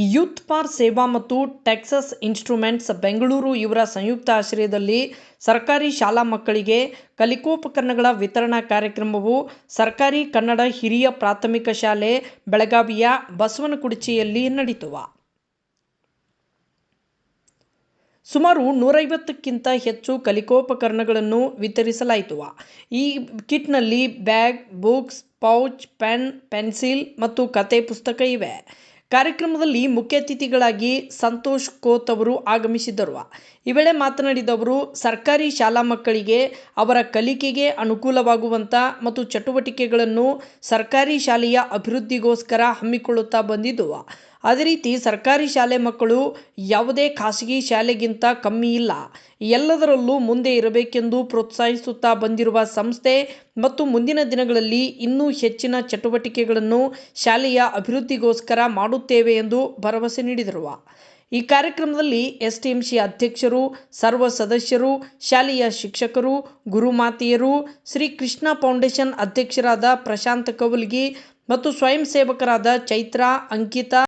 Youth for ಸೇವಾ ಮತ್ತು Texas instruments Bengaluru ಇವರ ಸಂಯುಕ್ತ ಆಶ್ರಯದಲ್ಲಿ ಸರ್ಕಾರಿ ಶಾಲಾ ಮಕ್ಕಳಿಗೆ ಕಲಿಕೋಪಕರಣಗಳ ವಿತರಣಾ ಕಾರ್ಯಕ್ರಮವು ಸರ್ಕಾರಿ ಕನ್ನಡ ಹಿರಿಯ ಪ್ರಾಥಮಿಕ ಶಾಲೆ ಬೆಳಗಾವಿಯ ಬಸವನಕುಡಿಚಿಯಲ್ಲಿ ನಡೆಯಿತು. ಸುಮಾರು 150ಕ್ಕಿಂತ ಹೆಚ್ಚು ಕಲಿಕೋಪಕರಣಗಳನ್ನು ವಿತರಿಸಲಾಯಿತು. ಈ ಕಿಟ್ನಲ್ಲಿ bag, books, pouch, pen, pencil ಮತ್ತು ಕತೆ ಪುಸ್ತಕ ಇವೆ. ಕಾರ್ಯಕ್ರಮದಲ್ಲಿ ಮುಖ್ಯ ಅತಿಥಿಗಳಾಗಿ ಸಂತೋಷ್ ಕೋತ್ ಅವರು ಆಗಮಿಸಿದ್ದರು. ಈ ವೇಳೆ ಮಾತನಾಡಿದ ಅವರು, ಸರ್ಕಾರಿ ಶಾಲಾ ಮಕ್ಕಳಿಗೆ ಅವರ ಕಲಿಕೆಗೆ ಅನುಕೂಲವಾಗುವಂಥ ಮತ್ತು ಚಟುವಟಿಕೆಗಳನ್ನು ಸರ್ಕಾರಿ ಶಾಲೆಯ ಅಭಿವೃದ್ಧಿಗೋಸ್ಕರ ಹಮ್ಮಿಕೊಳ್ಳುತ್ತಾ ಬಂದಿದ್ದು, ಅದೇ ರೀತಿ ಸರ್ಕಾರಿ ಶಾಲೆ ಮಕ್ಕಳು ಯಾವುದೇ ಖಾಸಗಿ ಶಾಲೆಗಿಂತ ಕಮ್ಮಿ ಇಲ್ಲ, ಎಲ್ಲದರಲ್ಲೂ ಮುಂದೆ ಇರಬೇಕೆಂದು ಪ್ರೋತ್ಸಾಹಿಸುತ್ತಾ ಬಂದಿರುವ ಸಂಸ್ಥೆ ಮತ್ತು ಮುಂದಿನ ದಿನಗಳಲ್ಲಿ ಇನ್ನೂ ಹೆಚ್ಚಿನ ಚಟುವಟಿಕೆಗಳನ್ನು ಶಾಲೆಯ ಅಭಿವೃದ್ಧಿಗೋಸ್ಕರ ಮಾಡುತ್ತೇವೆ ಎಂದು ಭರವಸೆ ನೀಡಿದರು. ಈ ಕಾರ್ಯಕ್ರಮದಲ್ಲಿ ಎಸ್ಟಿಎಂಸಿ ಅಧ್ಯಕ್ಷರು, ಸರ್ವ ಸದಸ್ಯರು, ಶಾಲೆಯ ಶಿಕ್ಷಕರು, ಗುರುಮಾತೆಯರು, ಶ್ರೀ ಕೃಷ್ಣ ಫೌಂಡೇಶನ್ ಅಧ್ಯಕ್ಷರಾದ ಪ್ರಶಾಂತ್ ಕವಲ್ಗಿ ಮತ್ತು ಸ್ವಯಂ ಸೇವಕರಾದ ಚೈತ್ರಾ, ಅಂಕಿತಾ